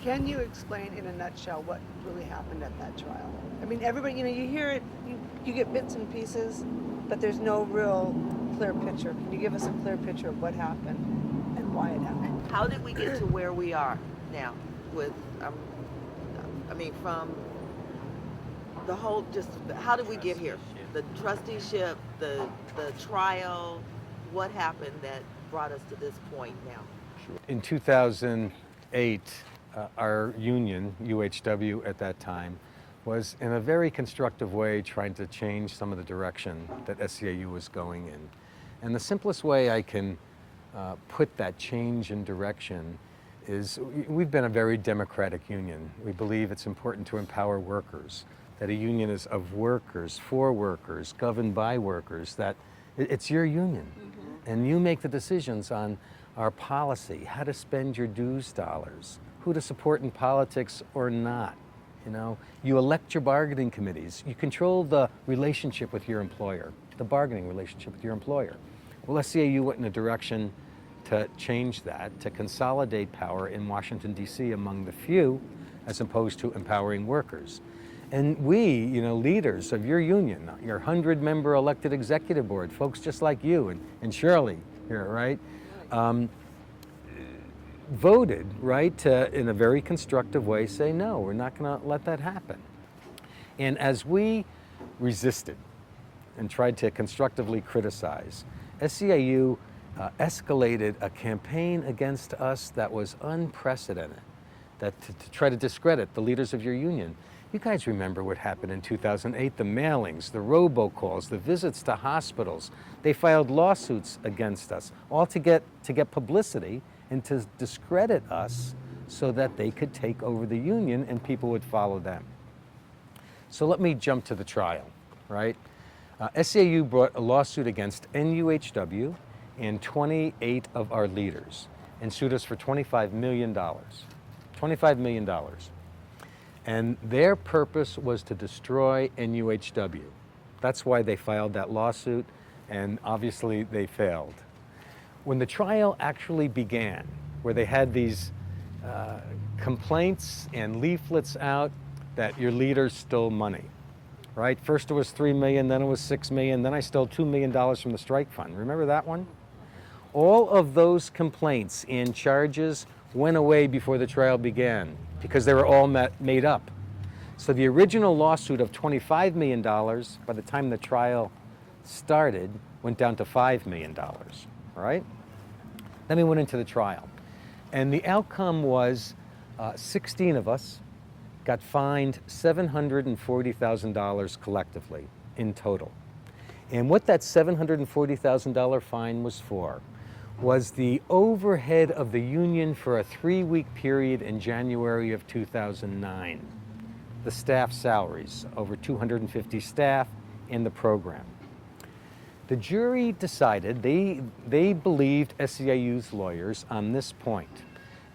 Can you explain in a nutshell what really happened at that trial? I mean, everybody, you hear it, you get bits and pieces, but there's no real clear picture. Can you give us a clear picture of what happened and why it happened? How did we get to where we are now with, I mean, from the whole, just how did we get here? The trusteeship, the trial, what happened that brought us to this point now? In 2008, our union, UHW at that time, was in a very constructive way trying to change some of the direction that SEIU was going in. And the simplest way I can put that change in direction is we've been a very democratic union. We believe it's important to empower workers, that a union is of workers, for workers, governed by workers, that it's your union. And you make the decisions on our policy, how to spend your dues dollars, who to support in politics or not. You elect your bargaining committees. You control the relationship with your employer, the bargaining relationship with your employer. Well, SEIU went in a direction to change that, to consolidate power in Washington, D.C. among the few, as opposed to empowering workers. And we, leaders of your union, your 100-member elected executive board, folks just like you and Shirley here, right? Voted, right, to, in a very constructive way, say, no, we're not going to let that happen. And as we resisted and tried to constructively criticize, SEIU escalated a campaign against us that was unprecedented, that to try to discredit the leaders of your union. You guys remember what happened in 2008, the mailings, the robocalls, the visits to hospitals. They filed lawsuits against us, all to get publicity and to discredit us so that they could take over the union and people would follow them. So let me jump to the trial, right? SEIU brought a lawsuit against NUHW and 28 of our leaders and sued us for $25 million. $25 million. And their purpose was to destroy NUHW. That's why they filed that lawsuit, and obviously they failed. When the trial actually began, where they had these complaints and leaflets out that your leaders stole money, right? First it was $3 million, then it was $6 million, then I stole $2 million from the strike fund. Remember that one? All of those complaints and charges went away before the trial began because they were all made up. So the original lawsuit of $25 million, by the time the trial started, went down to $5 million, right? Then we went into the trial. And the outcome was 16 of us got fined $740,000 collectively in total. And what that $740,000 fine was for was the overhead of the union for a 3-week period in January of 2009. The staff salaries, over 250 staff in the program. The jury decided, they believed SEIU's lawyers on this point.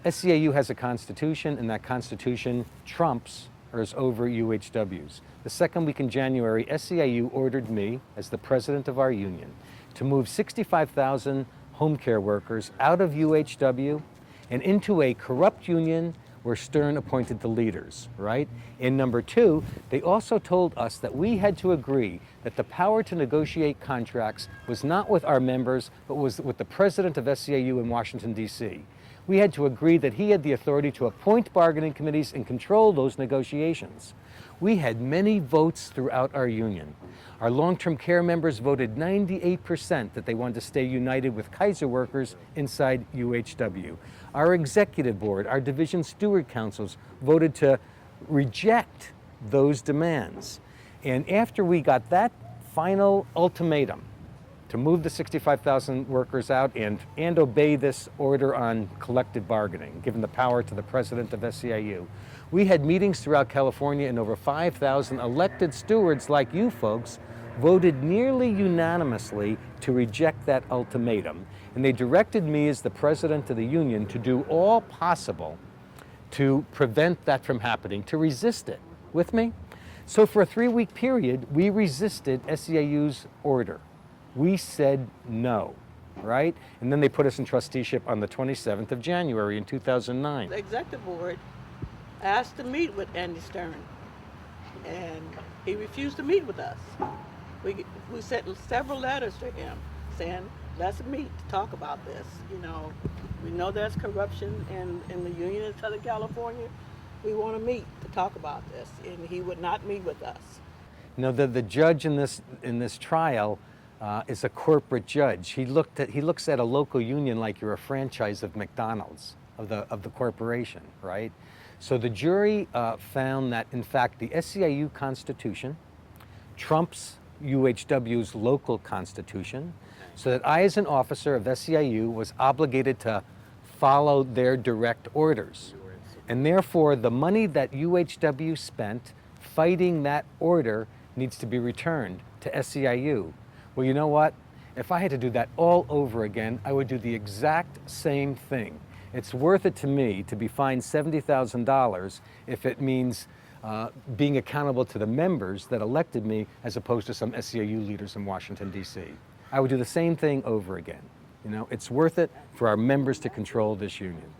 SEIU has a constitution, and that constitution trumps or is over UHW's. The second week in January, SEIU ordered me, as the president of our union, to move 65,000 home care workers out of UHW and into a corrupt union where Stern appointed the leaders, right? And number two, they also told us that we had to agree that the power to negotiate contracts was not with our members, but was with the president of SEIU in Washington, D.C. We had to agree that he had the authority to appoint bargaining committees and control those negotiations. We had many votes throughout our union. Our long-term care members voted 98% that they wanted to stay united with Kaiser workers inside UHW. Our executive board, our division steward councils voted to reject those demands. And after we got that final ultimatum to move the 65,000 workers out and obey this order on collective bargaining, given the power to the president of SEIU, we had meetings throughout California, and over 5,000 elected stewards like you folks voted nearly unanimously to reject that ultimatum. And they directed me as the president of the union to do all possible to prevent that from happening, to resist it. With me? So for a 3-week period, we resisted SEIU's order. We said no, right? And then they put us in trusteeship on the 27th of January in 2009. The executive board asked to meet with Andy Stern, and he refused to meet with us. We sent several letters to him saying, let's meet to talk about this. You know, we know there's corruption in the Union of Southern California. We want to meet to talk about this, and he would not meet with us. No, the judge in this trial is a corporate judge. He looks at a local union like you're a franchise of McDonald's, of the corporation, right? So the jury found that, in fact, the SEIU Constitution trumps UHW's local constitution, so that I, as an officer of SEIU, was obligated to follow their direct orders. And therefore, the money that UHW spent fighting that order needs to be returned to SEIU. Well, you know what? If I had to do that all over again, I would do the exact same thing. It's worth it to me to be fined $70,000 if it means being accountable to the members that elected me as opposed to some SEIU leaders in Washington, D.C. I would do the same thing over again. You know, it's worth it for our members to control this union.